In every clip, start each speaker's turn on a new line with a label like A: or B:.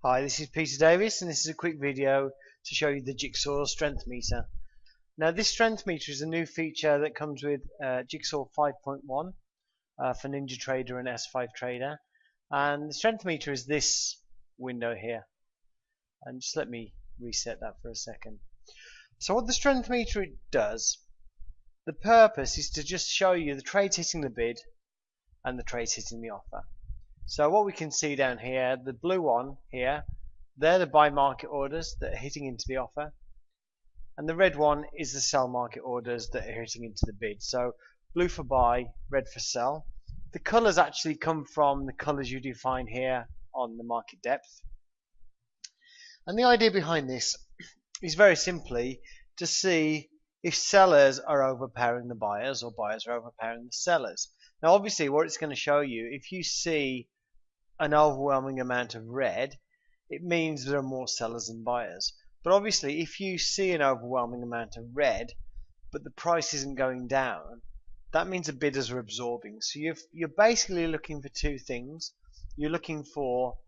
A: Hi, this is Peter Davis, and this is a quick video to show you the Jigsaw Strength Meter. Now, this Strength Meter is a new feature that comes with Jigsaw 5.1 for Ninja Trader and S5 Trader. And the Strength Meter is this window here. And just let me reset that for a second. So what the Strength Meter does, the purpose is to just show you the trades hitting the bid and the trades hitting the offer. So what we can see down here, the blue one here, they're the buy market orders that are hitting into the offer. And the red one is the sell market orders that are hitting into the bid. So blue for buy, red for sell. The colors actually come from the colors you define here on the market depth. And the idea behind this is very simply to see if sellers are overpowering the buyers or buyers are overpowering the sellers. Now obviously what it's going to show you, if you see an overwhelming amount of red, it means there are more sellers than buyers. But obviously if you see an overwhelming amount of red but the price isn't going down, that means the bidders are absorbing. So you're basically looking for two things. You're looking for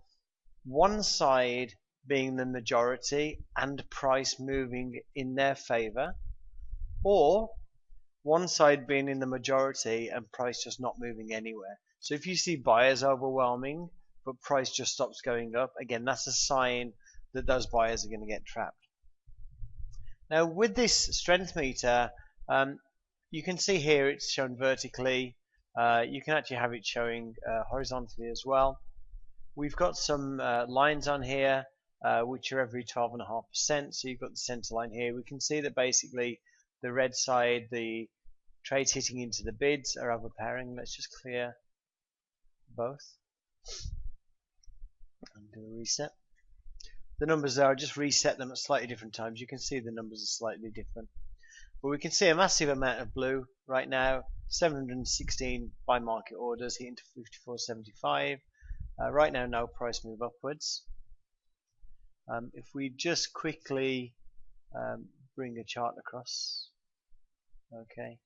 A: one side being the majority and price moving in their favor, or one side being in the majority and price just not moving anywhere. So if you see buyers overwhelming but price just stops going up, again, that's a sign that those buyers are going to get trapped. Now with this strength meter, you can see here it's shown vertically. You can actually have it showing horizontally as well. We've got some lines on here which are every 12.5%. So you've got the center line here. We can see that basically the red side, the trades hitting into the bids are overpowering. Let's just clear both and do a reset. The numbers there, I just reset them at slightly different times. You can see the numbers are slightly different. But we can see a massive amount of blue right now. 716 buy market orders hitting to 54.75. Right now, no price move upwards. If we just quickly bring a chart across, okay,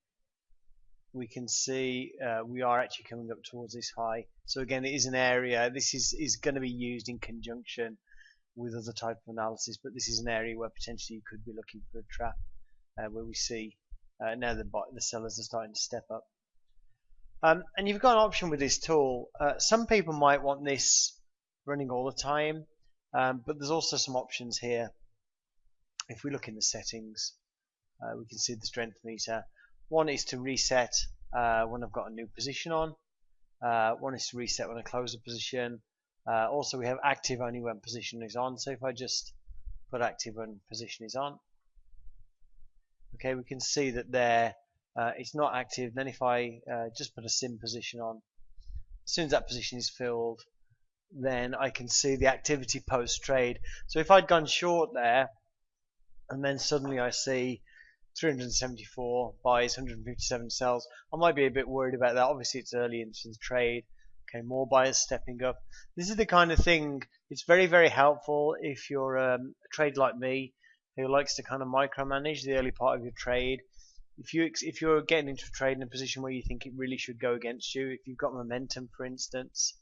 A: we can see we are actually coming up towards this high. So again, it is an area. This is going to be used in conjunction with other type of analysis, but this is an area where potentially you could be looking for a trap, where we see now the sellers are starting to step up. And you've got an option with this tool. Some people might want this running all the time, but there's also some options here. If we look in the settings, we can see the strength meter. One is to reset when I've got a new position on. One is to reset when I close a position. Also we have active only when position is on. So if I just put active when position is on, okay, we can see that there it's not active. Then if I just put a sim position on, as soon as that position is filled, then I can see the activity post trade. So if I'd gone short there and then suddenly I see 374 buys, 157 sells, I might be a bit worried about that. Obviously it's early into the trade. Okay, more buyers stepping up. This is the kind of thing, it's very, very helpful if you're a trader like me who likes to kind of micromanage the early part of your trade. If you're getting into a trade in a position where you think it really should go against you, if you've got momentum, for instance,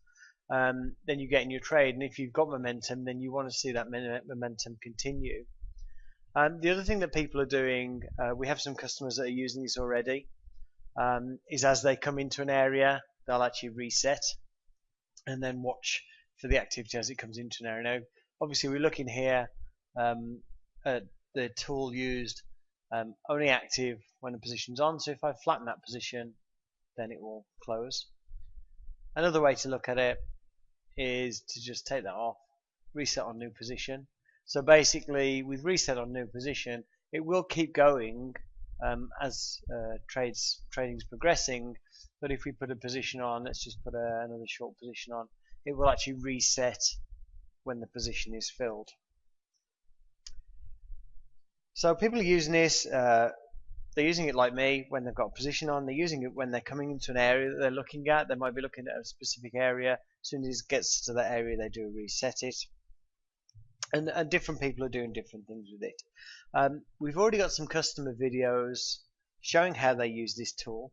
A: then you get in your trade, and if you've got momentum, then you want to see that momentum continue. The other thing that people are doing, we have some customers that are using this already, is as they come into an area, they'll actually reset and then watch for the activity as it comes into an area. Now, obviously, we're looking here at the tool used only active when a position's on. So if I flatten that position, then it will close. Another way to look at it is to just take that off, reset on new position. So basically, with reset on new position, it will keep going as trading's progressing. But if we put a position on, let's just put another short position on, it will actually reset when the position is filled. So people are using this, they're using it like me when they've got a position on, they're using it when they're coming into an area that they're looking at. They might be looking at a specific area. As soon as it gets to that area, they do reset it. And different people are doing different things with it. We've already got some customer videos showing how they use this tool.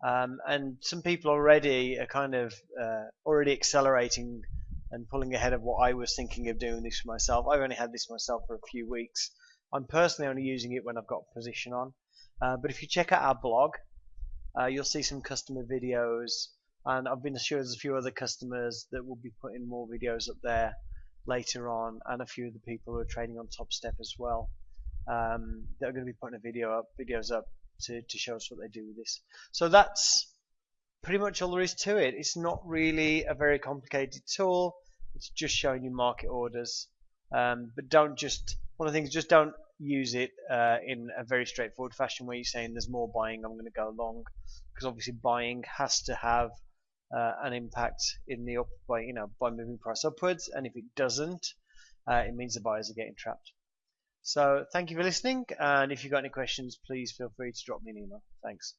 A: And some people already are kind of already accelerating and pulling ahead of what I was thinking of doing this for myself. I've only had this myself for a few weeks. I'm personally only using it when I've got a position on. But if you check out our blog, you'll see some customer videos, and I've been assured there's a few other customers that will be putting more videos up there later on, and a few of the people who are trading on Top Step as well, that are going to be putting videos up to show us what they do with this. So that's pretty much all there is to it. It's not really a very complicated tool. It's just showing you market orders. But don't just, one of the things, just don't use it in a very straightforward fashion where you're saying there's more buying, I'm going to go long, because obviously buying has to have an impact in the up by moving price upwards, and if it doesn't, it means the buyers are getting trapped. So thank you for listening, and if you've got any questions, please feel free to drop me an email. Thanks.